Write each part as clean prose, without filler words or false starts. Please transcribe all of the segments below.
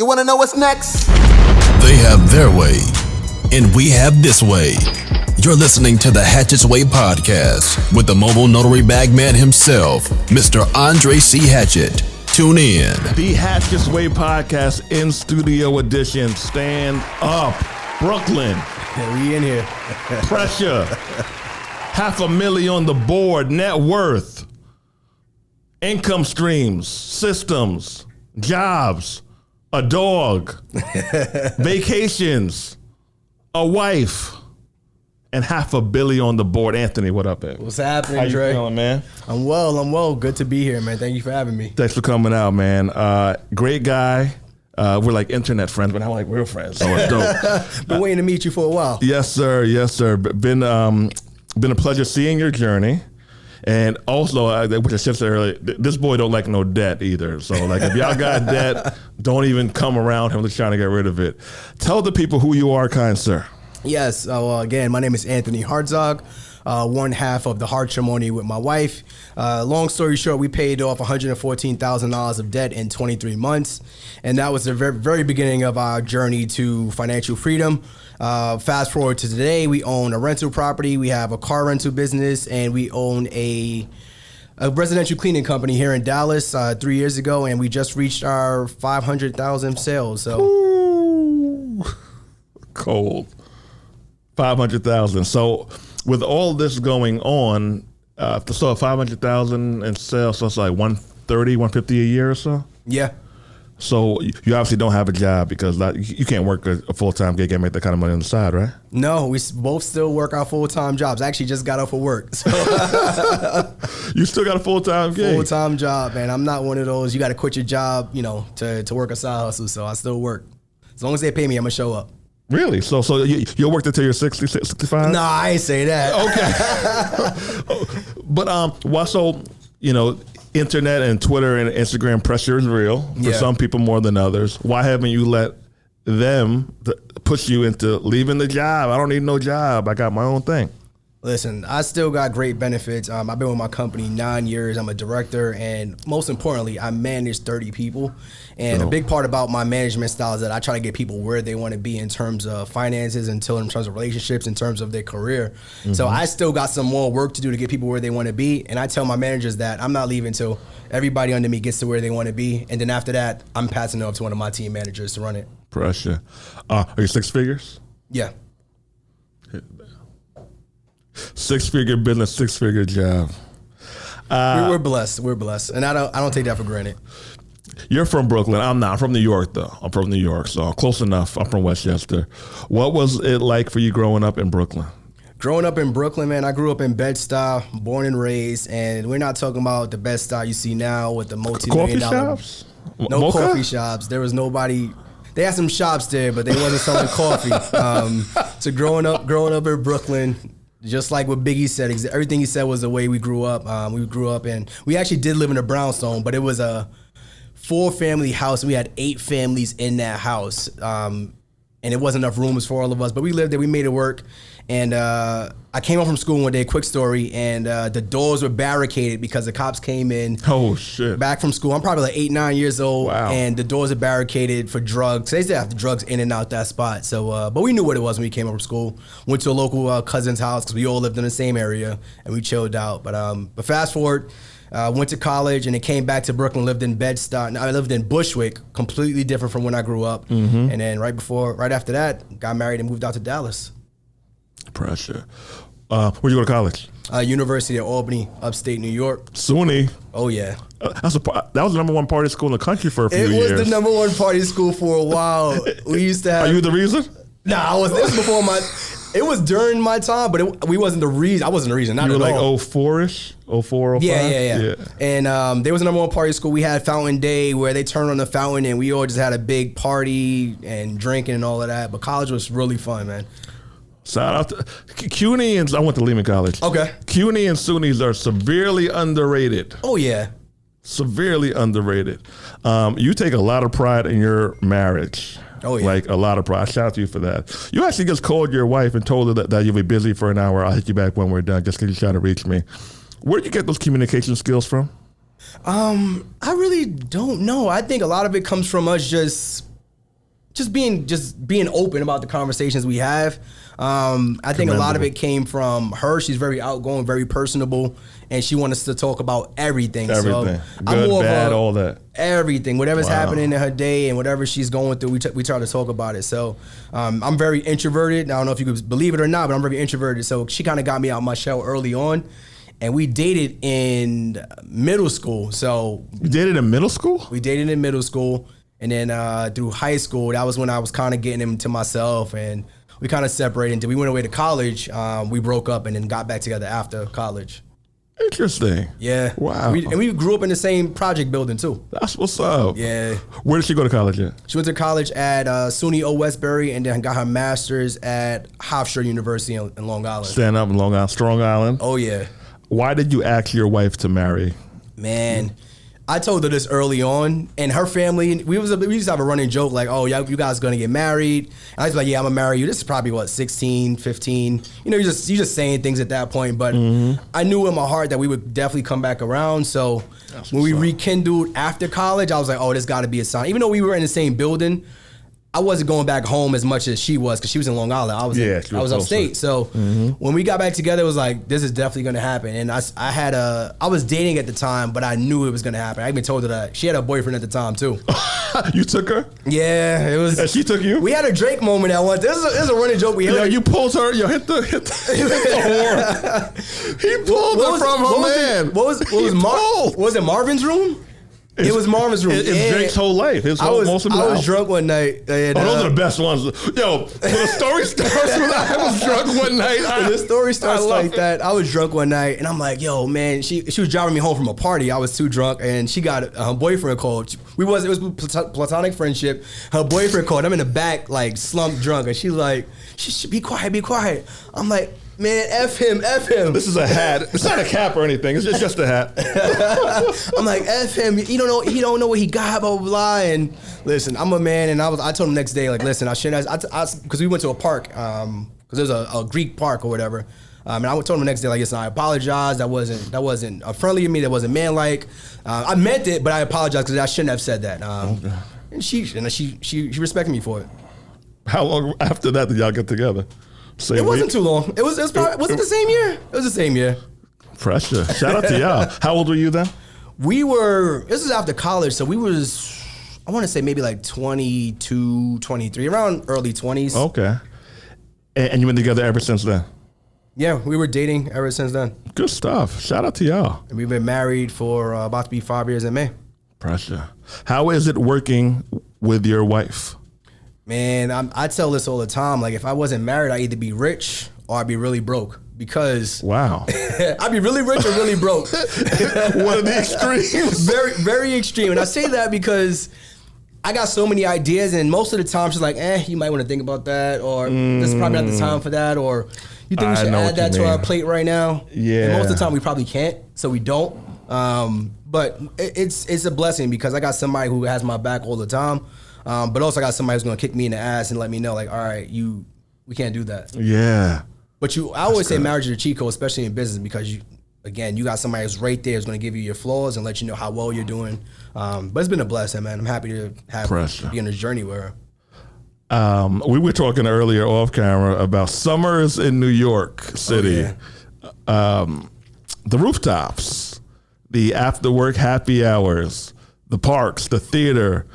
You want to know what's next? They have their way, and we have this way. You're listening to the Hatchett's Way podcast with the mobile notary bagman himself, Mr. Andre C. Hatchett. Tune in. The Hatchett's Way podcast in studio edition. Stand up, Brooklyn. We in here. Pressure. $500,000 on the board. Net worth. Income streams. Systems. Jobs. A dog. Vacations. A wife. And $500 million on the board. Anthony, what up, man? What's happening, How you Dre? feeling, man? I'm well. Good to be here, man. Thank you for having me. Thanks for coming out, man. Great guy. We're like internet friends, but not like real friends. So it's dope. Been waiting to meet you for a while. Yes, sir. Yes, sir. Been a pleasure seeing your journey. And also, which I said earlier, this boy don't like no debt either. So, like, if y'all got debt, don't even come around him. Just trying to get rid of it. Tell the people who you are, kind sir. Yes. So again, my name is Anthony Hartzog. One half of the Hatchet with my wife. Long story short, we paid off $114,000 of debt in 23 months. And that was the very, very beginning of our journey to financial freedom. Fast forward to today, we own a rental property. We have a car rental business, and we own a residential cleaning company here in Dallas 3 years ago. And we just reached our 500,000 sales. So Ooh, cold. 500,000. So with all this going on, so 500,000 in sales, so it's like 130, 150 a year or so? yeah. So you obviously don't have a job because you can't work a full-time gig and make that kind of money on the side, right? No, we both still work our full-time jobs. I actually just got off of work. So You still got a full-time gig? full-time job, man. I'm not one of those, you got to quit your job, to work a side hustle. So I still work. As long as they pay me, I'm going to show up. Really? So you'll work until you're 60, 65? No, I ain't say that. Okay. But internet and Twitter and Instagram pressure is real for some people more than others. Why haven't you let them push you into leaving the job? I don't need no job. I got my own thing. Listen, I still got great benefits. I've been with my company 9 years. I'm a director, and most importantly, I manage 30 people. And a big part about my management style is that I try to get people where they want to be in terms of finances, in terms of relationships, in terms of their career. Mm-hmm. So I still got some more work to do to get people where they want to be. And I tell my managers that I'm not leaving until everybody under me gets to where they want to be. And then after that, I'm passing it up to one of my team managers to run it. Pressure. Are you six figures? Yeah. Six-figure business, six-figure job. We're blessed. We're blessed. And I don't take that for granted. You're from Brooklyn. I'm not. I'm from New York, though. I'm from New York, so close enough. I'm from Westchester. What was it like for you growing up in Brooklyn? Growing up in Brooklyn, man, I grew up in Bed-Stuy, born and raised, and we're not talking about the Bed-Stuy you see now with the multi-million-dollar. Coffee shops? No Mocha? coffee shops. There was nobody. They had some shops there, but they wasn't selling coffee. So growing up in Brooklyn, just like what Biggie said, everything he said was the way we grew up. We grew up in, we actually did live in a brownstone, but it was a 4-family house. We had 8 families in that house. And it wasn't enough rooms for all of us, but we lived there, we made it work. And I came home from school one day, quick story, and the doors were barricaded because the cops came in. Oh, shit. Back from school. I'm probably like 8, 9 years old. Wow. And the doors are barricaded for drugs. They still have the drugs in and out that spot. So, but we knew what it was when we came home from school. Went to a local cousin's house because we all lived in the same area, and we chilled out. But fast forward, went to college, and then came back to Brooklyn, lived in Bed-Stuy. I lived in Bushwick, completely different from when I grew up. Mm-hmm. And then right after that, got married and moved out to Dallas. Pressure. Where'd you go to college? University of Albany, upstate New York. SUNY. Oh, yeah. That was the number one party school in the country for a few years. It was the number one party school for a while. We used to have... Are you the reason? Nah, it was before my... It was during my time, but we wasn't the reason. I wasn't the reason, not at all. You were like 04-ish? 04, 05? Yeah. And there was a number one party school. We had Fountain Day where they turned on the fountain and we all just had a big party and drinking and all of that. But college was really fun, man. Shout out to CUNY, and I went to Lehman College. Okay. CUNY and SUNYs are severely underrated. Oh, yeah. Severely underrated. You take a lot of pride in your marriage. Oh, yeah. Like a lot of pride. Shout out to you for that. You actually just called your wife and told her that you'll be busy for an hour. I'll hit you back when we're done just because you're trying to reach me. Where did you get those communication skills from? I really don't know. I think a lot of it comes from us just just being open about the conversations we have. I think a lot of it came from her. She's very outgoing, very personable, and she wants us to talk about everything. Everything. So Good, I'm more bad, of all that. Everything, whatever's happening in her day and whatever she's going through, we try to talk about it. So I'm very introverted. I don't know if you could believe it or not, but I'm very introverted. So she kind of got me out my shell early on. And we dated in middle school. So You dated in middle school? we dated in middle school. And then through high school, that was when I was kind of getting into myself. And we kind of separated until we went away to college. We broke up and then got back together after college. Interesting. Yeah. Wow. We grew up in the same project building too. That's what's up. Yeah. Where did she go to college at? She went to college at SUNY Old Westbury and then got her master's at Hofstra University in Long Island. Stand up in Long Island, Strong Island. Oh, yeah. Why did you ask your wife to marry? Man, I told her this early on, and her family, we used to have a running joke like, oh, yeah, you guys going to get married. And I was like, yeah, I'm going to marry you. This is probably, 16, 15. You know, you're just saying things at that point. But I knew in my heart that we would definitely come back around. So when we rekindled after college, I was like, oh, this got to be a sign. Even though we were in the same building, I wasn't going back home as much as she was because she was in Long Island. I was upstate. So when we got back together, it was like, this is definitely going to happen. And I was dating at the time, but I knew it was going to happen. I even told her that. She had a boyfriend at the time too. You took her? Yeah, it was. And she took you? We had a Drake moment at once. This is a running joke we had. Yo, you pulled her. Yo, hit the horn. He pulled her from her man. Was it Marvin's room? It was Marvin's room. It's Drake's whole life. I was drunk one night. And, those are the best ones. Yo, when the story starts with I was drunk one night. The story starts like that. I was drunk one night, and I'm like, yo, man, she was driving me home from a party. I was too drunk, and she got her boyfriend called. It was platonic friendship. Her boyfriend called. I'm in the back, like, slumped drunk, and she's like, be quiet. I'm like, man, F him. This is a hat. It's not a cap or anything. It's just a hat. I'm like, F him. He don't know what he got, blah, blah, blah. And listen, I'm a man, and I told him the next day, like, listen, I shouldn't, because we went to a park, because there's a Greek park or whatever. And I told him the next day, like, listen, I apologize. That wasn't friendly of me. That wasn't manlike. I meant it, but I apologize because I shouldn't have said that. And she respected me for it. How long after that did y'all get together? It wasn't too long. Was it the same year? It was the same year. Pressure. Shout out to y'all. How old were you then? This is after college, so we was, I want to say maybe like 22, 23, around early 20s. Okay. And you've been together ever since then? Yeah, we were dating ever since then. Good stuff. Shout out to y'all. And we've been married for about to be 5 years in May. Pressure. How is it working with your wife? Man, I tell this all the time. Like, if I wasn't married, I'd either be rich or I'd be really broke. Because wow, I'd be really rich or really broke. One of the extremes. Very, very extreme. And I say that because I got so many ideas, and most of the time she's like, you might want to think about that, or this is probably not the time for that, or you think we should add that to our plate right now? Yeah. And most of the time we probably can't, so we don't. But it's a blessing because I got somebody who has my back all the time. But also I got somebody who's gonna kick me in the ass and let me know, like, all right, we can't do that. Yeah. But I always say marriage is a cheat code, especially in business, because you got somebody who's right there who's gonna give you your flaws and let you know how well you're doing. But it's been a blessing, man. I'm happy to be on this journey with her. We were talking earlier off camera about summers in New York City. Oh, yeah. The rooftops, the after work happy hours, the parks, the theater.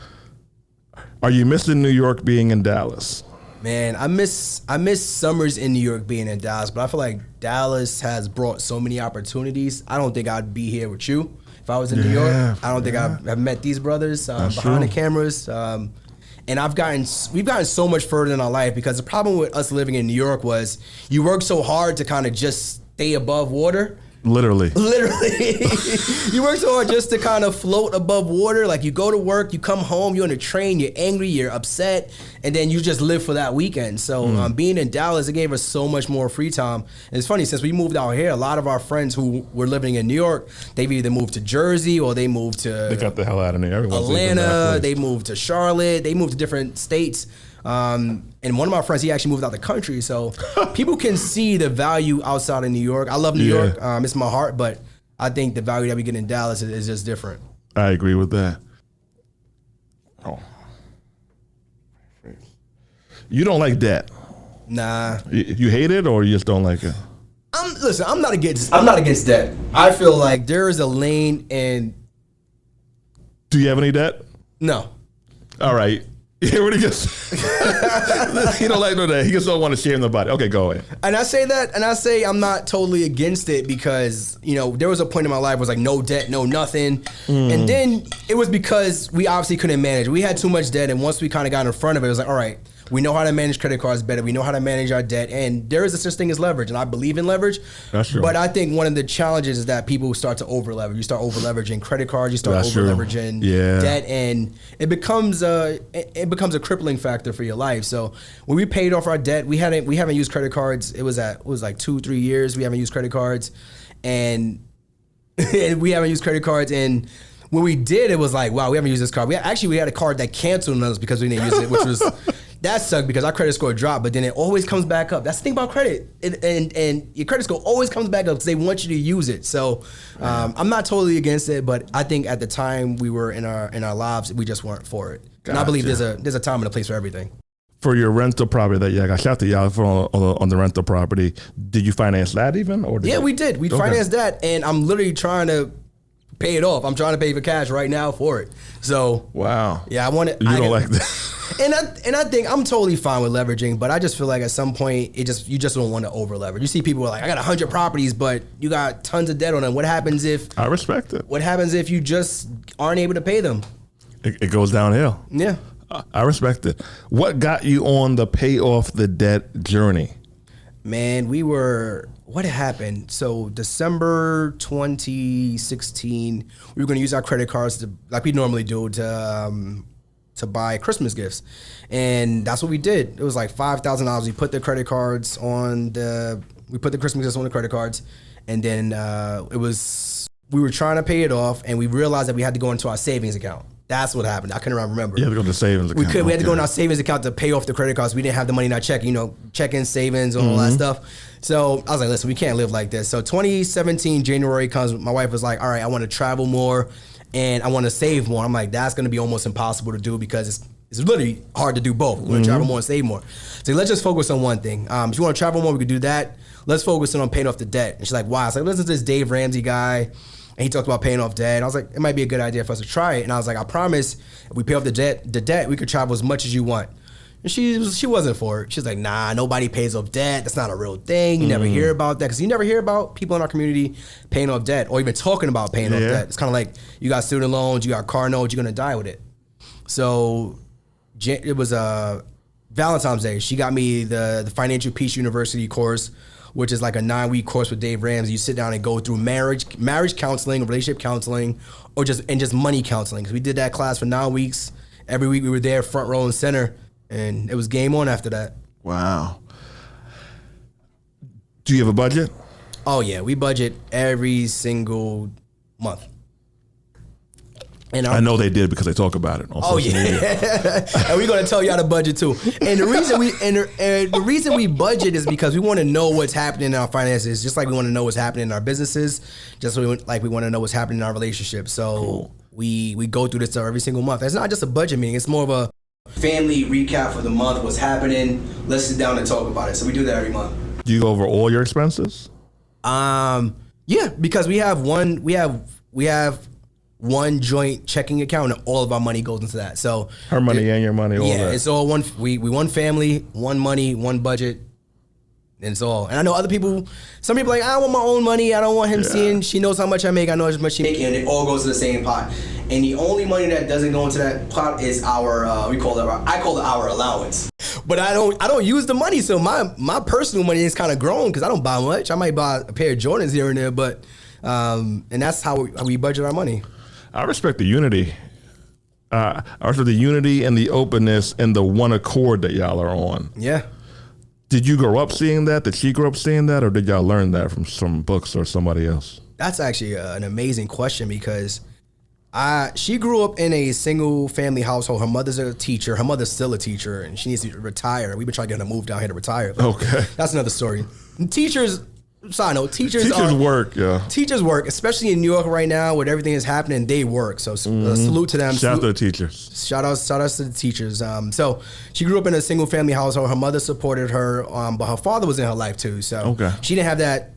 Are you missing New York being in Dallas? Man, I miss summers in New York being in Dallas, but I feel like Dallas has brought so many opportunities. I don't think I'd be here with you if I was in New York. I don't think I've met these brothers behind the cameras. And we've gotten so much further in our life, because the problem with us living in New York was you work so hard to kind of just stay above water. Literally. You work so hard just to kind of float above water. Like, you go to work, you come home, you're on a train, you're angry, you're upset, and then you just live for that weekend. So being in Dallas, it gave us so much more free time. And it's funny, since we moved out here, a lot of our friends who were living in New York, they've either moved to Jersey or they moved to... They got the hell out of New York. Atlanta, they moved to Charlotte, they moved to different states. And one of my friends, he actually moved out the country. So people can see the value outside of New York. I love New York. It's my heart, but I think the value that we get in Dallas is just different. I agree with that. Oh. You don't like debt. Nah. You hate it, or you just don't like it? I'm not against debt. I feel like there is a lane, and do you have any debt? No. All right. Yeah, what he gets? He don't like no debt. He just don't want to share nobody. Okay, go ahead. And I say I'm not totally against it because, there was a point in my life where it was like no debt, no nothing. And then it was because we obviously couldn't manage. We had too much debt, and once we kind of got in front of it was like, all right, we know how to manage credit cards better. We know how to manage our debt. And there is a such thing as leverage. And I believe in leverage. That's true. But I think one of the challenges is that people start to over leverage. You start over leveraging credit cards. You start over leveraging debt. And it becomes a crippling factor for your life. So when we paid off our debt, we haven't used credit cards. It was like 2-3 years. We haven't used credit cards. And we haven't used credit cards. And when we did, it was like, wow, we haven't used this card. We had a card that canceled on us because we didn't use it, which was... That sucked because our credit score dropped, but then it always comes back up. That's the thing about credit, and your credit score always comes back up because they want you to use it. So I'm not totally against it, but I think at the time we were in our lives, we just weren't for it. Gotcha. And I believe there's a time and a place for everything. For your rental property that I shout to y'all for on the rental property, did you finance that even? We did. We financed that, and I'm literally trying to pay it off. I'm trying to pay for cash right now for it. So wow. Yeah, I want it. You don't like that. And I think I'm totally fine with leveraging, but I just feel like at some point you just don't want to over leverage. You see people who are like, I got 100 properties, but you got tons of debt on them. What happens if I respect it? What happens if you just aren't able to pay them? It goes downhill. Yeah. I respect it. What got you on the pay off the debt journey? Man, what happened? So December 2016, we were going to use our credit cards like we normally do to buy Christmas gifts. And that's what we did. It was like $5,000. We put the credit cards we put the Christmas gifts on the credit cards. And then we were trying to pay it off, and we realized that we had to go into our savings account. That's what happened. I couldn't remember. You had to go to the savings account. We had to go in our savings account to pay off the credit cards. We didn't have the money in our checking, savings, and all that stuff. So I was like, listen, we can't live like this. So 2017, January comes, my wife was like, all right, I want to travel more and I want to save more. I'm like, that's going to be almost impossible to do because it's literally hard to do both. We want to travel more and save more. So let's just focus on one thing. If you want to travel more, we could do that. Let's focus on paying off the debt. And she's like, why? I was like, listen to this Dave Ramsey guy. And he talked about paying off debt. And I was like, it might be a good idea for us to try it. And I was like, I promise if we pay off the debt, we could travel as much as you want. And she wasn't for it. She's like, nah, nobody pays off debt. That's not a real thing. You never hear about that. Because you never hear about people in our community paying off debt or even talking about paying off debt. It's kind of like you got student loans, you got car notes, you're going to die with it. So it was Valentine's Day. She got me the Financial Peace University course, which is like a 9-week course with Dave Ramsey. You sit down and go through marriage counseling, relationship counseling, or just money counseling. Because we did that class for 9 weeks. Every week we were there, front row and center, and it was game on after that. Wow. Do you have a budget? Oh yeah, we budget every single month. And I know they did because they talk about it on social media. And we're gonna tell you how to budget too. And the reason we budget is because we want to know what's happening in our finances, just like we want to know what's happening in our businesses, just like we want to know what's happening in our relationships. So we go through this stuff every single month. It's not just a budget meeting; it's more of a family recap for the month. What's happening? Let's sit down and talk about it. So we do that every month. Do you go over all your expenses? Yeah, because we have one joint checking account, and all of our money goes into that. So her money and your money, all that. Yeah, it's all one. We one family, one money, one budget, and it's all. And I know other people. Some people are like, I want my own money. I don't want him seeing. She knows how much I make. I know how much she makes, and it all goes to the same pot. And the only money that doesn't go into that pot is our. I call it our allowance. But I don't use the money, so my personal money is kind of grown because I don't buy much. I might buy a pair of Jordans here and there, but and that's how we budget our money. I respect the unity. I respect the unity and the openness and the one accord that y'all are on. Yeah. Did you grow up seeing that? Did she grow up seeing that? Or did y'all learn that from some books or somebody else? That's actually an amazing question because she grew up in a single family household. Her mother's a teacher. Her mother's still a teacher, and she needs to retire. We've been trying to get her to move down here to retire. Okay. That's another story. Teachers, side note, teachers work, yeah. Teachers work, especially in New York right now with everything that's happening. They work. So salute to them. Shout out to the teachers. Shout out to the teachers. So she grew up in a single family household. Her mother supported her, but her father was in her life too. So she didn't have that,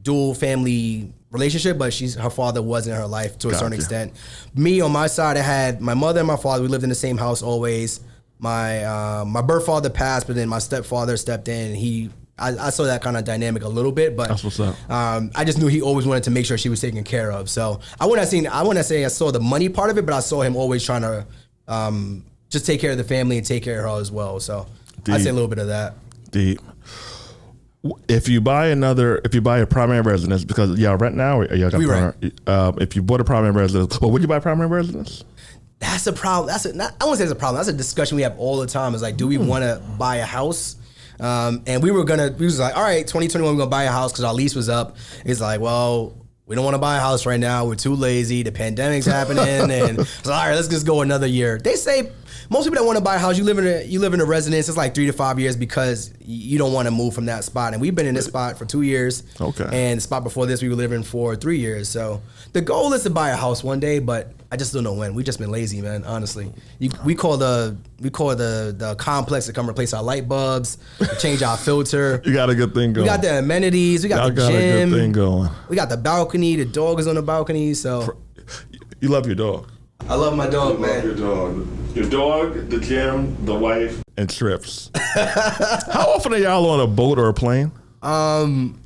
dual family relationship, but her father was in her life to a certain extent. Me, on my side, I had my mother and my father. We lived in the same house always. My birth father passed, but then my stepfather stepped in, and I saw that kind of dynamic a little bit, but that's what's up. I just knew he always wanted to make sure she was taken care of. So I wouldn't say I saw the money part of it, but I saw him always trying to just take care of the family and take care of her as well. So I'd say a little bit of that. Deep. If you buy a primary residence, because y'all rent now, or y'all got if you bought a primary residence, would you buy a primary residence? That's a problem. I won't say it's a problem. That's a discussion we have all the time. Is like, do we want to buy a house? And we was like, all right, 2021, we're gonna buy a house because our lease was up. It's like, well, we don't want to buy a house right now. We're too lazy. The pandemic's happening, and it's like, all right, let's just go another year. They say most people that want to buy a house, you live in a residence. It's like 3 to 5 years because you don't want to move from that spot. And we've been in this spot for 2 years. Okay. And the spot before this, we were living for 3 years. So the goal is to buy a house one day, but I just don't know when. We just been lazy, man. Honestly, we call the complex to come replace our light bulbs, to change our filter. You got a good thing going. We got the amenities. We got the gym. A good thing going. We got the balcony. The dog is on the balcony. So you love your dog. I love my dog, man. Love your dog. Your dog, the gym, the wife, and trips. How often are y'all on a boat or a plane? In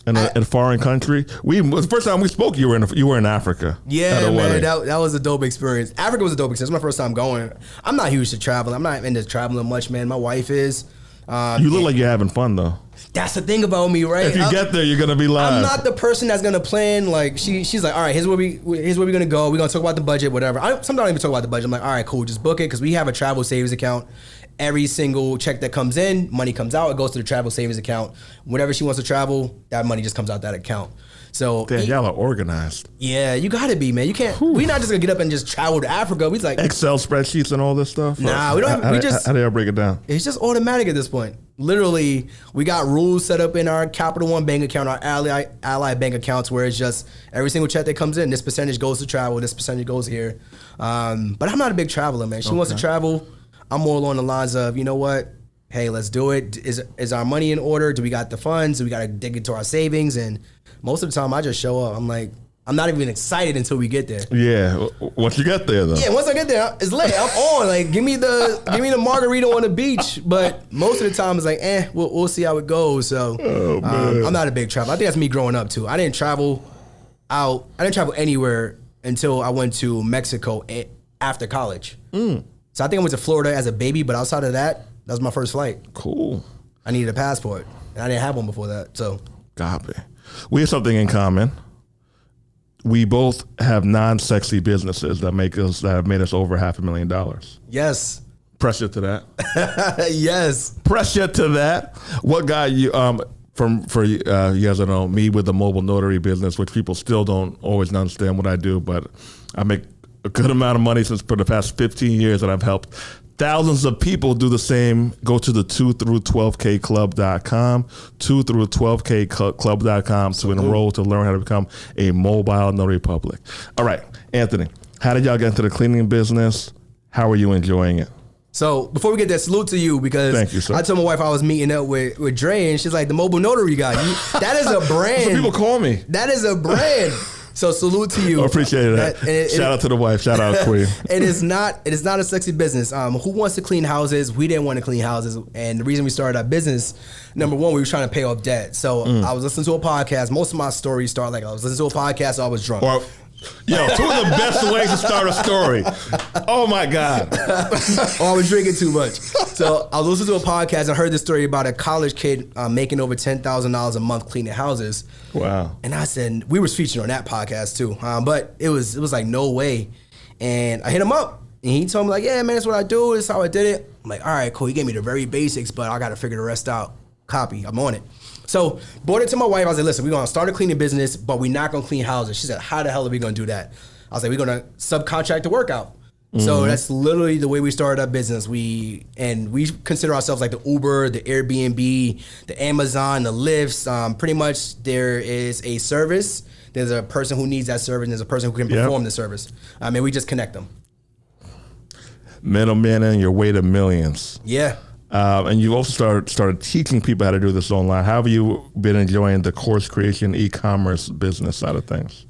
a foreign country. The first time we spoke, you were in Africa. Yeah, man, that was a dope experience. Africa was a dope experience. It was my first time going. I'm not huge to travel. I'm not into traveling much, man. My wife is. You look like you're having fun though. That's the thing about me, right? If you get there, you're gonna be live. I'm not the person that's gonna plan. Like she's like, all right, here's where we're gonna go. We're gonna talk about the budget, whatever. Sometimes I don't even talk about the budget. I'm like, all right, cool, just book it because we have a travel savings account. Every single check that comes in, money comes out, it goes to the travel savings account. Whenever she wants to travel, that money just comes out that account. So damn, y'all are organized. Yeah, you gotta be, man. You can't. We're not just gonna get up and just travel to Africa. We like Excel spreadsheets and all this stuff. Nah, we don't. How do y'all break it down? It's just automatic at this point. Literally, we got rules set up in our Capital One bank account, our Ally bank accounts, where it's just every single check that comes in, this percentage goes to travel, this percentage goes here. But I'm not a big traveler, man. She wants to travel. I'm more along the lines of, you know what? Hey, let's do it. Is our money in order? Do we got the funds? Do we got to dig into our savings? And most of the time, I just show up. I'm like, I'm not even excited until we get there. Yeah, once you get there, though. Yeah, once I get there, it's late. I'm on. Like, give me the margarita on the beach. But most of the time, it's like, we'll see how it goes. So, I'm not a big traveler. I think that's me growing up too. I didn't travel anywhere until I went to Mexico after college. So I think I went to Florida as a baby, but outside of that was my first flight. Cool. I needed a passport, and I didn't have one before that. So, copy. We have something in common. We both have non-sexy businesses that have made us over $500,000. Yes. Pressure to that. Yes. Pressure to that. What got you? For you guys that know me with the mobile notary business, which people still don't always understand what I do, but I make a good amount of money for the past 15 years, and I've helped thousands of people do the same. Go to the 2through12kclub.com, 2through12kclub.com to enroll to learn how to become a mobile notary public. All right, Anthony, how did y'all get into the cleaning business? How are you enjoying it? So before we get that, salute to you because thank you, sir. I told my wife I was meeting up with Dre, and she's like, the mobile notary guy. That is a brand. Some people call me. That is a brand. So salute to you. I appreciate that. Shout out to the wife. Shout out Queen. It is not a sexy business. Who wants to clean houses? We didn't want to clean houses. And the reason we started our business, number one, we were trying to pay off debt. So I was listening to a podcast. Most of my stories start like I was listening to a podcast, so I was drunk. Two of the best ways to start a story. Oh my God. I was drinking too much. So I was listening to a podcast and heard this story about a college kid making over $10,000 a month cleaning houses. Wow. And I said, we was featured on that podcast too. But it was like, no way. And I hit him up and he told me like, yeah, man, that's what I do. That's how I did it. I'm like, all right, cool. He gave me the very basics, but I got to figure the rest out. Copy. I'm on it. So brought it to my wife. I was like, listen, we're going to start a cleaning business, but we're not going to clean houses. She said, how the hell are we going to do that? I was like, we're going to subcontract the work out. So that's literally the way we started our business. We consider ourselves like the Uber, the Airbnb, the Amazon, the Lyfts. Pretty much there is a service. There's a person who needs that service, and there's a person who can perform the service. And we just connect them. Middlemen and your way to millions. Yeah. And you also started teaching people how to do this online. How have you been enjoying the course creation, e-commerce business side of things?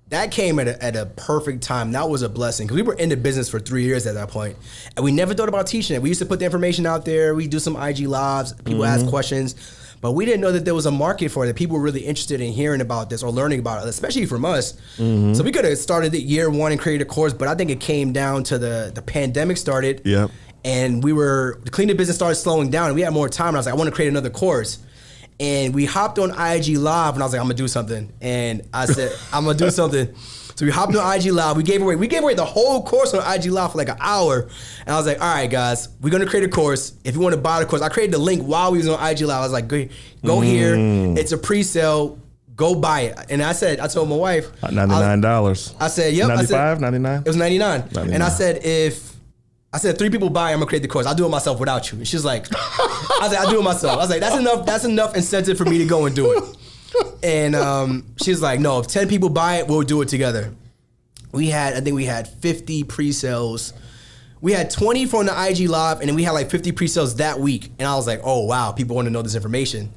That came at a perfect time. That was a blessing because we were in the business for 3 years at that point, and we never thought about teaching it. We used to put the information out there. We do some IG lives. People ask questions, but we didn't know that there was a market for it. That people were really interested in hearing about this or learning about it, especially from us. So we could have started it year one and created a course, but I think it came down to the pandemic started. Yep. And the cleaning business started slowing down, and we had more time. And I was like, I want to create another course. And we hopped on IG Live, and I was like, I'm gonna do something. And I said, I'm gonna do something. So we hopped on IG Live. We gave away the whole course on IG Live for like an hour. And I was like, all right, guys, we're gonna create a course. If you want to buy the course, I created the link while we was on IG Live. I was like, go here. It's a pre-sale. Go buy it. And I told my wife, $99. I said, yep. $95, $99? It was $99. And I said, 3 people buy it, I'm gonna create the course. I'll do it myself without you. And she's like, I was like, I'll do it myself. I was like, that's enough incentive for me to go and do it. And she's like, no, if 10 people buy it, we'll do it together. I think we had 50 pre-sales. We had 20 from the IG Live, and then we had like 50 pre-sales that week. And I was like, oh wow, people want to know this information.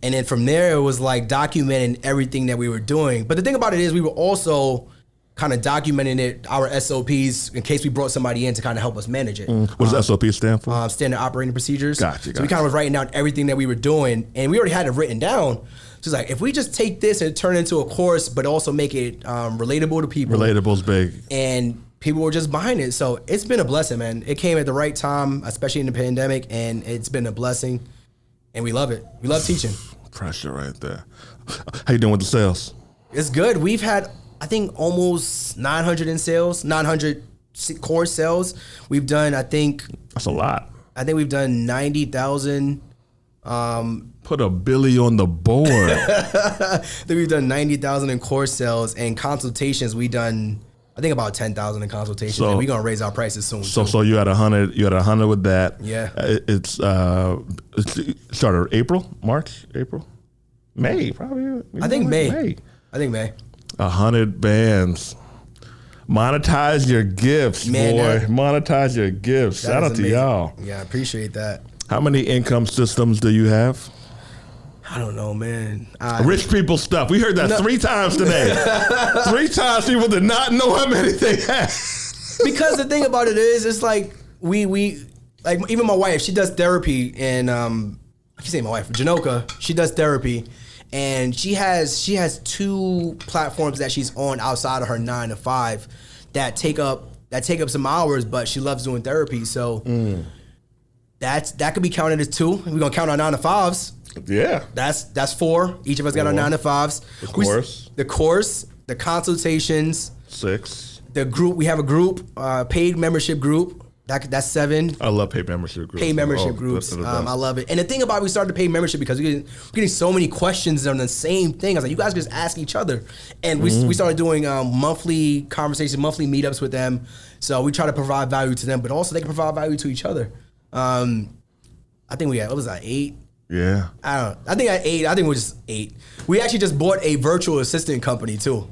And then from there, it was like documenting everything that we were doing. But the thing about it is we were also kind of documenting it, our SOPs, in case we brought somebody in to kind of help us manage it. What does SOP stand for? Standard operating procedures. Gotcha. So we kind of was writing down everything that we were doing, and we already had it written down. So it's like, if we just take this and turn it into a course, but also make it relatable to people. Relatable's big. And people were just buying it. So it's been a blessing, man. It came at the right time, especially in the pandemic, and it's been a blessing. And we love it. We love teaching. Pressure right there. How you doing with the sales? It's good. We've had, I think, almost 900 course sales. We've done, I think... That's a lot. I think we've done 90,000. Put a Billy on the board. I think we've done 90,000 in course sales, and consultations we done, I think, about 10,000 in consultations. And we're gonna raise our prices soon. So you had 100. You had 100 with that. Yeah. It's started April, May probably. I think May. 100 bands. Monetize your gifts, man, boy. Monetize your gifts. Shout out to y'all. Yeah, I appreciate that. How many income systems do you have? I don't know, man. Rich people stuff. We heard that 3 times today. 3 times people did not know how many they had. Because the thing about it is, it's like we like, even my wife, she does therapy, and I keep saying my wife, Janoka, she does therapy, and she has 2 platforms that she's on outside of her 9 to 5 that take up some hours, but she loves doing therapy. So that could be counted as 2. We're gonna count our 9 to 5s. Yeah. That's 4. Each of us got our 9 to 5s. The course, the consultations. 6. The group, we have a group, paid membership group. That's 7. I love paid membership groups. Paid membership groups. I love it. And the thing about it, we started to pay membership because we're getting so many questions on the same thing. I was like, you guys just ask each other. And we started doing monthly conversations, monthly meetups with them. So we try to provide value to them, but also they can provide value to each other. I think we had, what was that, 8? Yeah. I don't know. I think at 8, I think it was just 8. We actually just bought a virtual assistant company too.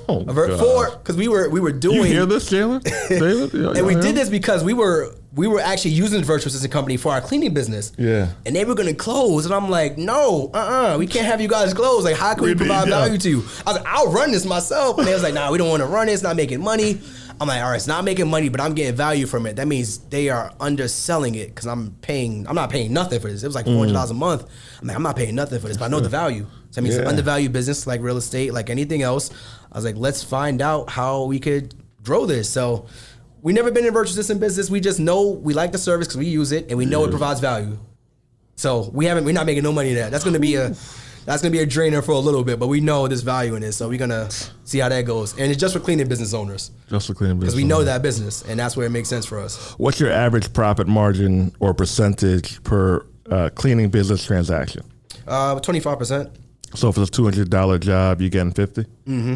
Oh, 4, because we were doing. You hear this, Jalen? And we did this because we were actually using the virtual assistant company for our cleaning business. Yeah. And they were gonna close, and I'm like, no, we can't have you guys close. Like, how can we provide value to you? I was like, I'll run this myself. And they was like, nah, we don't want to run it. It's not making money. I'm like, all right, it's not making money, but I'm getting value from it. That means they are underselling it because I'm not paying nothing for this. It was like $400 a month. I'm like, I'm not paying nothing for this, but I know the value. So that means it's an undervalued business like real estate, like anything else. I was like, let's find out how we could grow this. So we never been in virtual assistant business. We just know we like the service because we use it and we know it provides value. So we're not making no money there. That's gonna be a drainer for a little bit, but we know there's value in it. So we're gonna see how that goes. And it's just for cleaning business owners. Just for cleaning business. Because we know that business, and that's where it makes sense for us. What's your average profit margin or percentage per cleaning business transaction? 25%. So if it's a $200 job, you getting 50? Mm-hmm.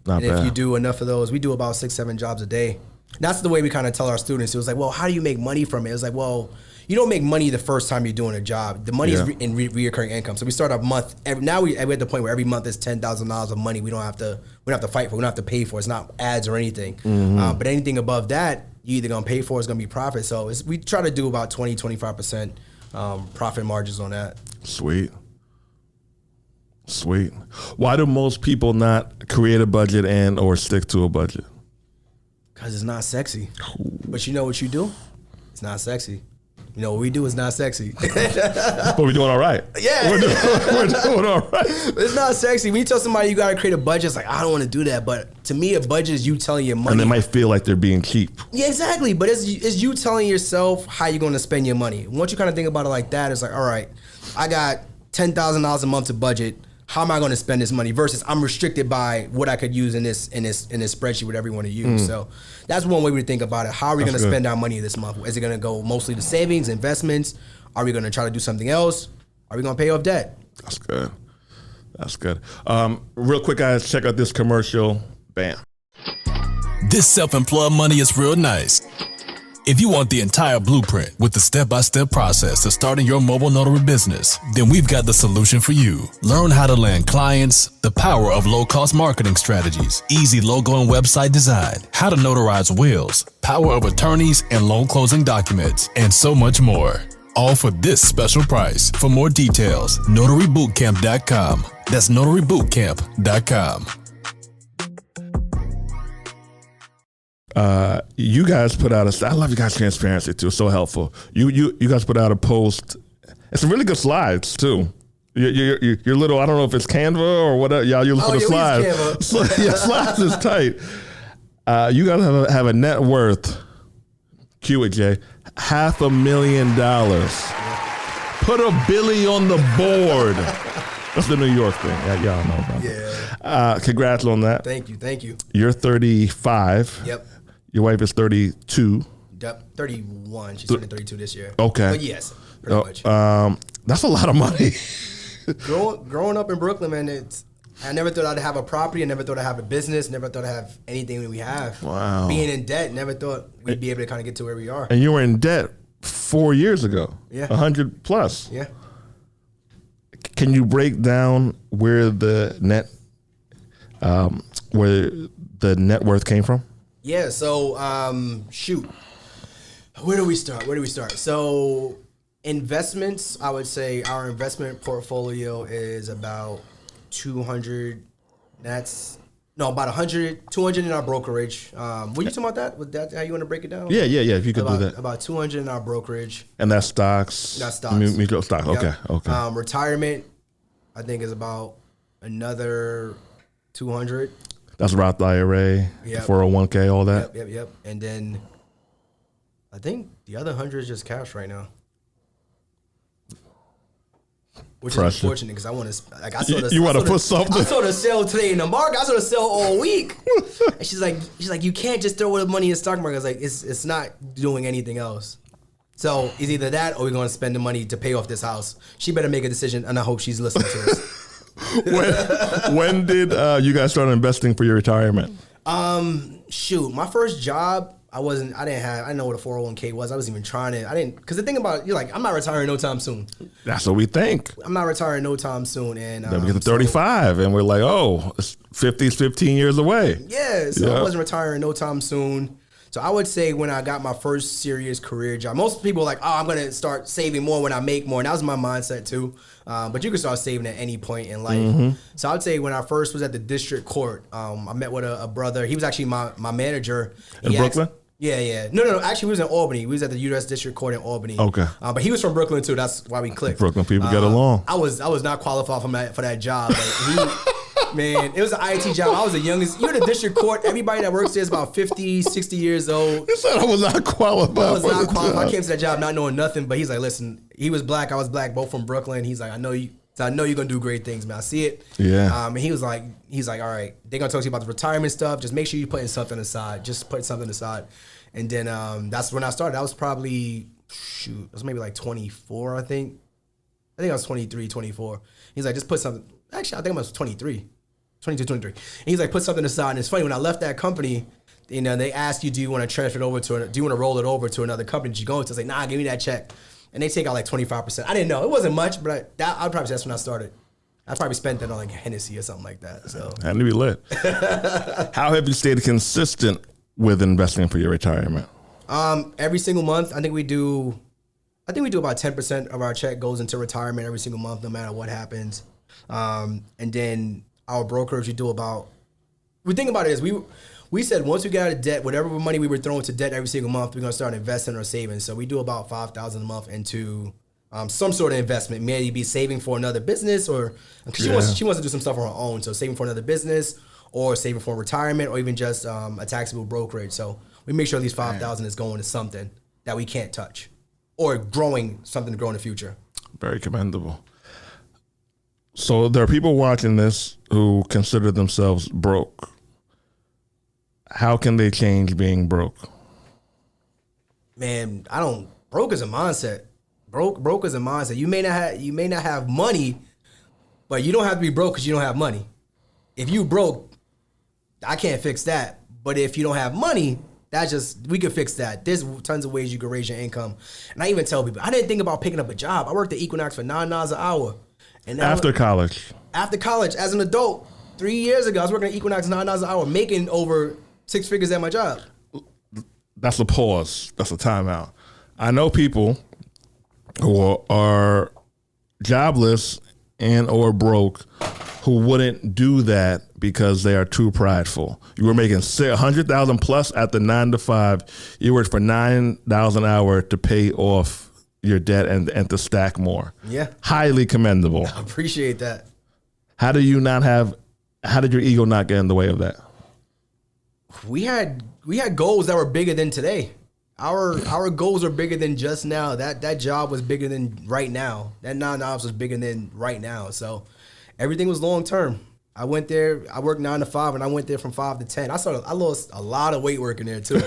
Not and bad. if you do enough of those, we do about 6-7 jobs a day. That's the way we kind of tell our students. It was like, well, how do you make money from it? It was like, well, you don't make money the first time you're doing a job. The money is in reoccurring income. So we start a month. Now we're at the point where every month is $10,000 of money. We don't have to fight for. We don't have to pay for. It's not ads or anything. But anything above that, you either gonna pay for. It's gonna be profit. So we try to do about 20-25% profit margins on that. Sweet. Why do most people not create a budget and or stick to a budget? Because it's not sexy. But you know what you do? It's not sexy. You know what we do is not sexy. But we're doing all right. Yeah. We're doing all right. It's not sexy. When you tell somebody you got to create a budget, it's like, I don't want to do that. But to me, a budget is you telling your money. And they might feel like they're being cheap. Yeah, exactly. But it's you telling yourself how you're going to spend your money. Once you kind of think about it like that, it's like, all right, I got $10,000 a month to budget. How am I going to spend this money? Versus I'm restricted by what I could use in this spreadsheet, whatever you want to use. So that's one way we think about it. How are we going to spend our money this month? Is it going to go mostly to savings, investments? Are we going to try to do something else? Are we going to pay off debt? That's good. Real quick, guys, check out this commercial. Bam. This self-employed money is real nice. If you want the entire blueprint with the step-by-step process to starting your mobile notary business, then we've got the solution for you. Learn how to land clients, the power of low-cost marketing strategies, easy logo and website design, how to notarize wills, power of attorneys and loan closing documents, and so much more. All for this special price. For more details, notarybootcamp.com. That's notarybootcamp.com. You guys put out I love you guys' transparency too. It's so helpful. You guys put out a post. It's some really good slides too. Your little, I don't know if it's Canva or whatever. Y'all use for the slides. So, yeah, slides is tight. You guys have a net worth. Cue it, Jay. $500,000. Put a Billy on the board. That's the New York thing. Y'all know about that. Congrats on that. Thank you. You're 35. Yep. Your wife is 32. Yep. 31. She's turning 32 this year. Okay. But yes, pretty much. That's a lot of money. Growing up in Brooklyn, man, I never thought I'd have a property. I never thought I'd have a business. Never thought I'd have anything that we have. Wow. Being in debt, never thought we'd be able to kind of get to where we are. And you were in debt 4 years ago. Yeah. 100 plus. Yeah. Can you break down where the net worth came from? Yeah, so where do we start? So investments, I would say our investment portfolio is about 200. About 100, 200 in our brokerage. Were you talking about that? Was that how you want to break it down? Yeah. If you could do that. About 200 in our brokerage. And that's stocks. That's stocks. Mutual stock. Yep. Okay. Retirement, I think, is about another 200. That's Roth IRA, Yep. 401k, all that. Yep. And then I think the other 100 is just cash right now. Which is unfortunate because I want to. Like, I saw the. You want to put something? I saw the sale today in the market. I saw the sale all week. And she's like, you can't just throw the money in the stock market. I was like, it's not doing anything else. So it's either that or we're going to spend the money to pay off this house. She better make a decision, and I hope she's listening to us. When did you guys start investing for your retirement? My first job, I didn't know what a 401k was. I wasn't even trying it. Because the thing about, you're like, I'm not retiring no time soon. That's what we think. I'm not retiring no time soon. And then we get to 35 and we're like, oh, 50 is 15 years away. Yeah, so I wasn't retiring no time soon. So I would say when I got my first serious career job, most people are like, oh, I'm going to start saving more when I make more. And that was my mindset too. But you can start saving at any point in life. Mm-hmm. So I would say when I first was at the district court, I met with a brother. He was actually my manager. In Brooklyn? Yeah. No. Actually, we was in Albany. We was at the U.S. District Court in Albany. Okay. But he was from Brooklyn too. That's why we clicked. Brooklyn people get along. I was not qualified for that job. Man, it was an IT job. I was the youngest. You're in the district court. Everybody that works there is about 50, 60 years old. You said I was not qualified. I came to that job not knowing nothing. But he's like, listen, he was black. I was black, both from Brooklyn. He's like, I know you're gonna do great things, man. I see it. Yeah. And he's like, all right, they're gonna talk to you about the retirement stuff. Just make sure you're putting something aside. Just put something aside. And then that's when I started. That was probably it was maybe like 24, I think. I was 23, 24. He's like, just put something. Actually, I think I was 23. 22, 23. And he's like, put something aside. And it's funny, when I left that company, you know, they asked you, do you want to transfer it over do you want to roll it over to another company? Did you go into? I was like, nah, give me that check. And they take out like 25%. I didn't know. It wasn't much, but I'd probably say that's when I started. I probably spent that on like Hennessy or something like that. So had to be lit. How have you stayed consistent with investing for your retirement? Every single month, I think we do about 10% of our check goes into retirement every single month, no matter what happens. And then our brokerage, we think about it as we said once we get out of debt, whatever money we were throwing to debt every single month, we're gonna start investing or saving. So we do about $5,000 a month into some sort of investment, maybe saving for another business, or because she wants to do some stuff on her own. So saving for another business, or saving for retirement, or even just a taxable brokerage. So we make sure at least $5,000 is going to something that we can't touch, or something to grow in the future. Very commendable. So there are people watching this who consider themselves broke. How can they change being broke? Man, broke is a mindset. Broke is a mindset. You may not have money, but you don't have to be broke because you don't have money. If you broke, I can't fix that. But if you don't have money, we can fix that. There's tons of ways you can raise your income. And I even tell people, I didn't think about picking up a job. I worked at Equinox for $9 an hour. And after college, as an adult, 3 years ago, I was working at Equinox $9 an hour, making over 6 figures at my job. That's a pause. That's a timeout. I know people who are jobless and or broke who wouldn't do that because they are too prideful. You were making $100,000 plus at the 9 to 5. You worked for $9 an hour to pay off your debt and to stack more. Yeah, highly commendable. I appreciate that. How did your ego not get in the way of that? We had goals that were bigger than today. Our goals are bigger than just now. That job was bigger than right now. That $9 was bigger than right now. So everything was long term. I went there. I worked 9 to 5, and I went there from 5 to 10. I lost a lot of weight working there too,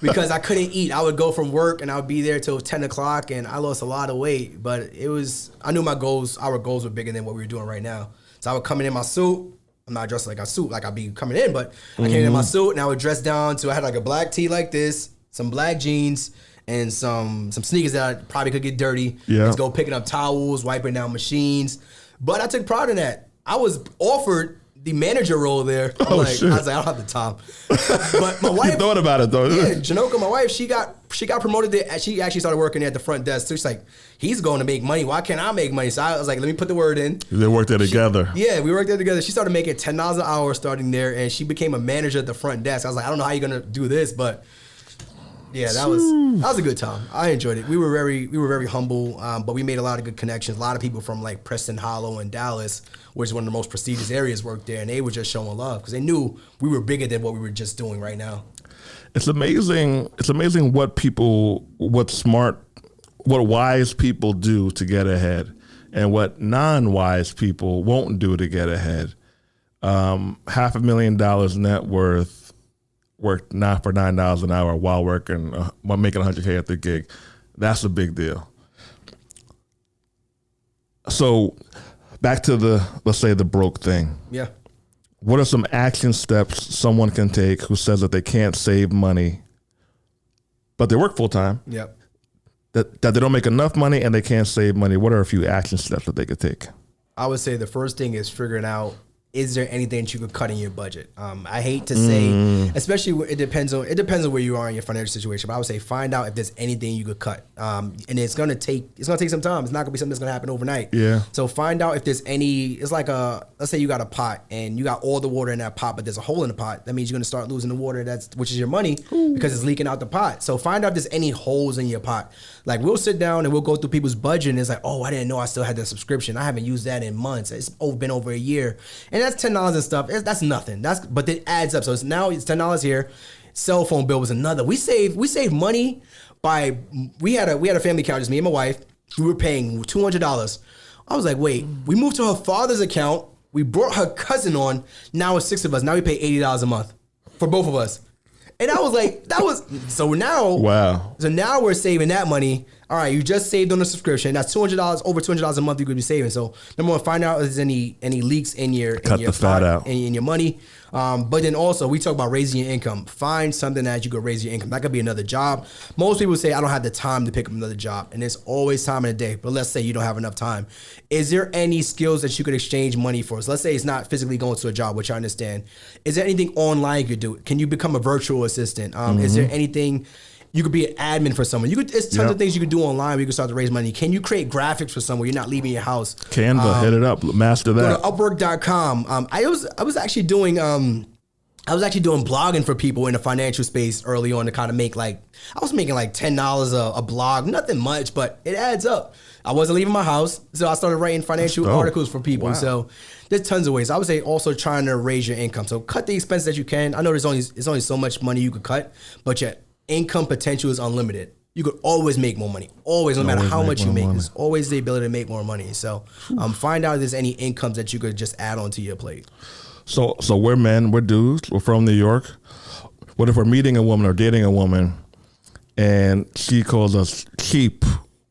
because I couldn't eat. I would go from work and I would be there till 10 o'clock, and I lost a lot of weight. But I knew our goals were bigger than what we were doing right now. So I would come in my suit. I'm not dressed like a suit like I'd be coming in, but I came in my suit and I would dress down to, I had like a black tee like this, some black jeans, and some sneakers that I probably could get dirty. Yeah. Let's go picking up towels, wiping down machines. But I took pride in that. I was offered the manager role there. Shit. I was like, I don't have the time. But my wife, you thought about it though. Yeah, Janoka, my wife, she got promoted there. She actually started working there at the front desk. So she's like, he's going to make money. Why can't I make money? So I was like, let me put the word in. They worked there together. Yeah, we worked there together. She started making $10 an hour starting there, and she became a manager at the front desk. I was like, I don't know how you're gonna do this, but yeah, that was a good time. I enjoyed it. We were very humble, but we made a lot of good connections. A lot of people from like Preston Hollow and Dallas, which is one of the most prestigious areas, worked there, and they were just showing love because they knew we were bigger than what we were just doing right now. It's amazing. It's amazing what wise people do to get ahead, and what non-wise people won't do to get ahead. $500,000 net worth. Worked not for $9 an hour while making $100K at the gig. That's a big deal. So back to let's say the broke thing. Yeah. What are some action steps someone can take who says that they can't save money, but they work full time? Yep. That they don't make enough money and they can't save money. What are a few action steps that they could take? I would say the first thing is figuring out, is there anything that you could cut in your budget? I hate to say, especially it depends on where you are in your financial situation. But I would say find out if there's anything you could cut, and it's gonna take some time. It's not gonna be something that's gonna happen overnight. Yeah. So find out if there's any. It's like let's say you got a pot and you got all the water in that pot, but there's a hole in the pot. That means you're gonna start losing the water which is your money because it's leaking out the pot. So find out if there's any holes in your pot. Like we'll sit down and we'll go through people's budget, and it's like, oh, I didn't know I still had that subscription. I haven't used that in months. It's been over a year, and that's $10 and stuff. That's nothing. But it adds up. So it's $10 here. Cell phone bill was another. We saved money by we had a family account, just me and my wife. We were paying $200. I was like, wait, we moved to her father's account. We brought her cousin on. Now it's 6 of us. Now we pay $80 a month for both of us. And I was like, so now. Wow. So now we're saving that money. All right, you just saved on the subscription. That's $200, over $200 a month you could be saving. So number one, find out if there's any leaks in your Cut the fat out in your money. But then also we talk about raising your income. Find something that you could raise your income. That could be another job. Most people say I don't have the time to pick up another job, and there's always time in the day. But let's say you don't have enough time. Is there any skills that you could exchange money for? So let's say it's not physically going to a job, which I understand. Is there anything online you could do? Can you become a virtual assistant? Is there anything? You could be an admin for someone. There's tons of things you could do online where you can start to raise money. Can you create graphics for someone? You're not leaving your house. Canva, hit it up. Master that. Go to Upwork.com. I was actually doing blogging for people in the financial space early on to kind of make I was making like $10 a blog. Nothing much, but it adds up. I wasn't leaving my house, so I started writing financial articles for people. Wow. So there's tons of ways. I would say also trying to raise your income. So cut the expenses that you can. I know there's only so much money you could cut, but your income potential is unlimited. You could always make more money. Always, no matter how much you make. There's always the ability to make more money. So find out if there's any incomes that you could just add onto your plate. So we're men, we're dudes, we're from New York. What if we're meeting a woman or dating a woman and she calls us cheap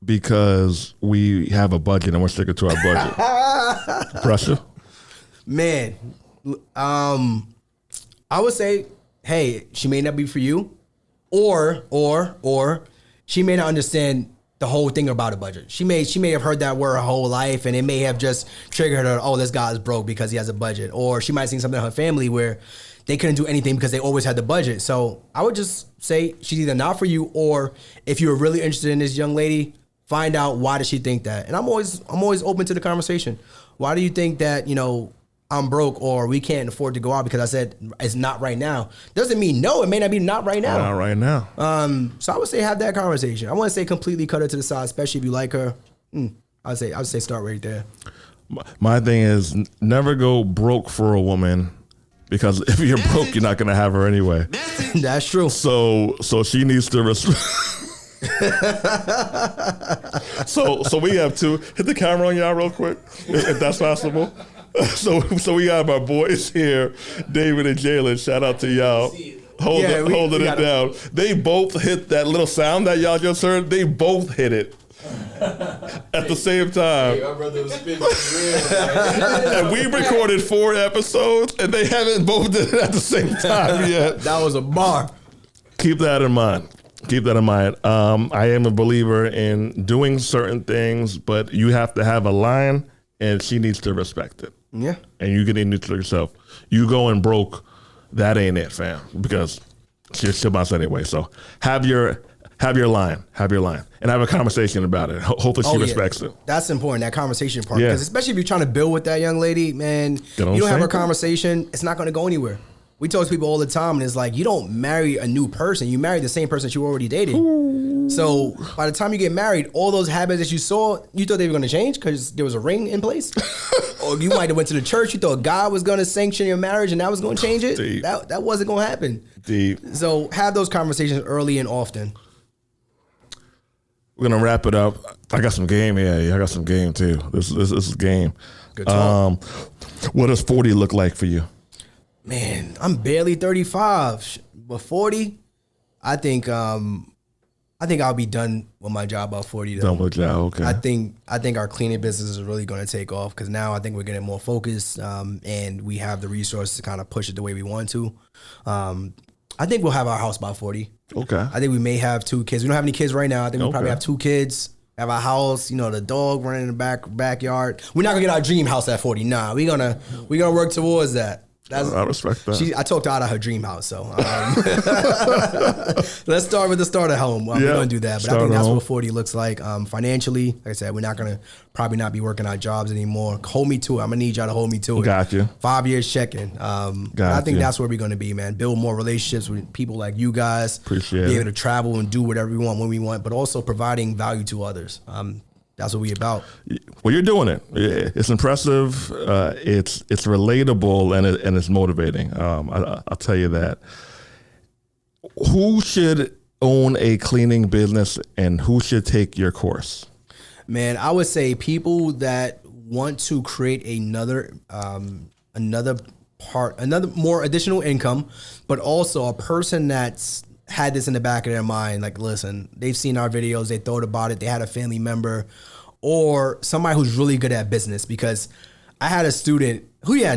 because we have a budget and we're sticking to our budget? Pressure? Man, I would say, hey, she may not be for you. Or she may not understand the whole thing about a budget. She may have heard that word her whole life, and it may have just triggered her. Oh, this guy's broke because he has a budget. Or she might have seen something in her family where they couldn't do anything because they always had the budget. So I would just say she's either not for you, or if you're really interested in this young lady, find out why does she think that. And I'm always open to the conversation. Why do you think that I'm broke or we can't afford to go out because I said it's not right now? Doesn't mean no, it may not be not right now. Not right now. So I would say have that conversation. I want to say completely cut her to the side, especially if you like her. I would say start right there. My thing is never go broke for a woman, because if you're broke, you're not going to have her anyway. That's true. So she needs to respect. So we have to hit the camera on y'all real quick, if that's possible. So we have our boys here, David and Jalen. Shout out to y'all. Holding it down. They both hit that little sound that y'all just heard. They both hit it at the same time. Hey, my brother was spinning real. And we recorded 4 episodes, and they haven't both did it at the same time yet. That was a bar. Keep that in mind. I am a believer in doing certain things, but you have to have a line, and she needs to respect it. Yeah. And you get into yourself. You going broke, that ain't it, fam. Because she'll bounce anyway. So have your line. And have a conversation about it. Hopefully she respects it. That's important, that conversation part. Because especially if you're trying to build with that young lady, man, you don't have a conversation, it's not going to go anywhere. We talk to people all the time, and it's like, you don't marry a new person. You marry the same person that you already dated. Ooh. So by the time you get married, all those habits that you saw, you thought they were going to change because there was a ring in place? Or you might have went to the church, you thought God was going to sanction your marriage and that was going to change it? Deep. That wasn't going to happen. Deep. So have those conversations early and often. We're going to wrap it up. I got some game here. I got some game too. This is game. Good talk. What does 40 look like for you? Man, I'm barely 35, but 40, I think I'll be done with my job by 40. Though. Done with job, okay. I think our cleaning business is really going to take off because now I think we're getting more focused, and we have the resources to kind of push it the way we want to. I think we'll have our house by 40. Okay. I think we may have 2 kids. We don't have any kids right now. I think we'll probably have 2 kids. Have a house, the dog running in the backyard. We're not gonna get our dream house at 40. Nah, we're gonna work towards that. I respect that. I talked her out of her dream house, so let's start with the starter home. We're going to do that, but I think that's what 40 looks like financially. Like I said, we're not going to probably not be working our jobs anymore. Hold me to it. I'm going to need y'all to hold me to it. Got you. 5 years checking. I think that's where we're going to be, man. Build more relationships with people like you guys. Appreciate it. Be able to travel and do whatever we want when we want, but also providing value to others. That's what we about. Well, you're doing it. It's impressive. It's relatable and it's motivating. I'll tell you that. Who should own a cleaning business and who should take your course? Man, I would say people that want to create another more additional income, but also a person that's had this in the back of their mind. Like, listen, they've seen our videos, they thought about it, they had a family member or somebody who's really good at business. Because I had a student who I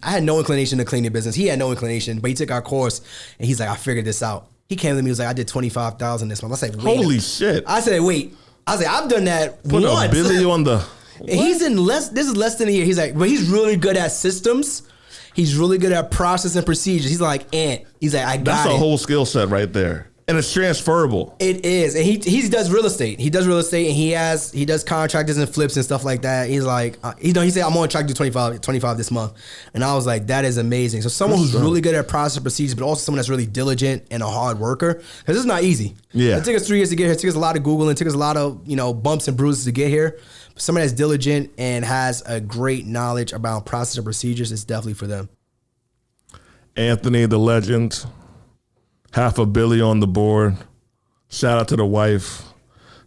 had no inclination to clean the business. He had no inclination, but he took our course and he's like, I figured this out. He came to me, he was like, I did 25,000 this month. I said, wait. Holy shit. I said, wait. I was like, I've done that Put once. a Billy on the... And he's in this is less than a year. He's like, but he's really good at systems. He's really good at process and procedures. He's like, he's like, I got it. That's a whole skill set right there. And it's transferable. It is. And he does real estate. He does real estate and he does contractors and flips and stuff like that. He's like, he said, I'm on track to do 25 this month. And I was like, that is amazing. So someone who's really good at process and procedures, but also someone that's really diligent and a hard worker. Because it's not easy. Yeah. It took us 3 years to get here. It took us a lot of Googling. It took us a lot of, bumps and bruises to get here. But somebody that's diligent and has a great knowledge about process and procedures is definitely for them. Anthony, the legend. $500 million on the board. Shout out to the wife.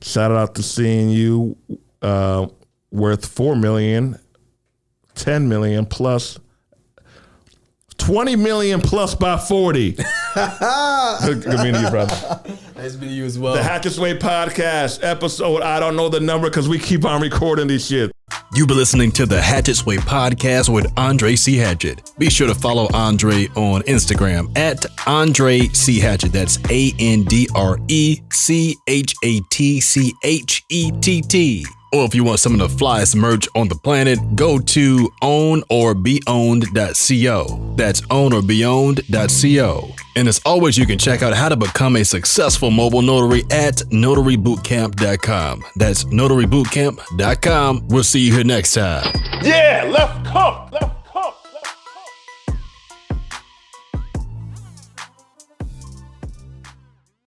Shout out to seeing you worth $4 million, $10 million plus, $20 million plus by 40. Good meeting you, brother. Nice meeting you as well. The Hatchet's Way podcast episode. I don't know the number because we keep on recording this shit. You've been listening to the Hatchet's Way podcast with Andre C. Hatchet. Be sure to follow Andre on Instagram at Andre C. Hatchet. That's AndreChatchett. Or if you want some of the flyest merch on the planet, go to ownorbeyond.co. That's ownorbeyond.co. And as always, you can check out how to become a successful mobile notary at notarybootcamp.com. That's notarybootcamp.com. We'll see you here next time. Yeah, let's cook.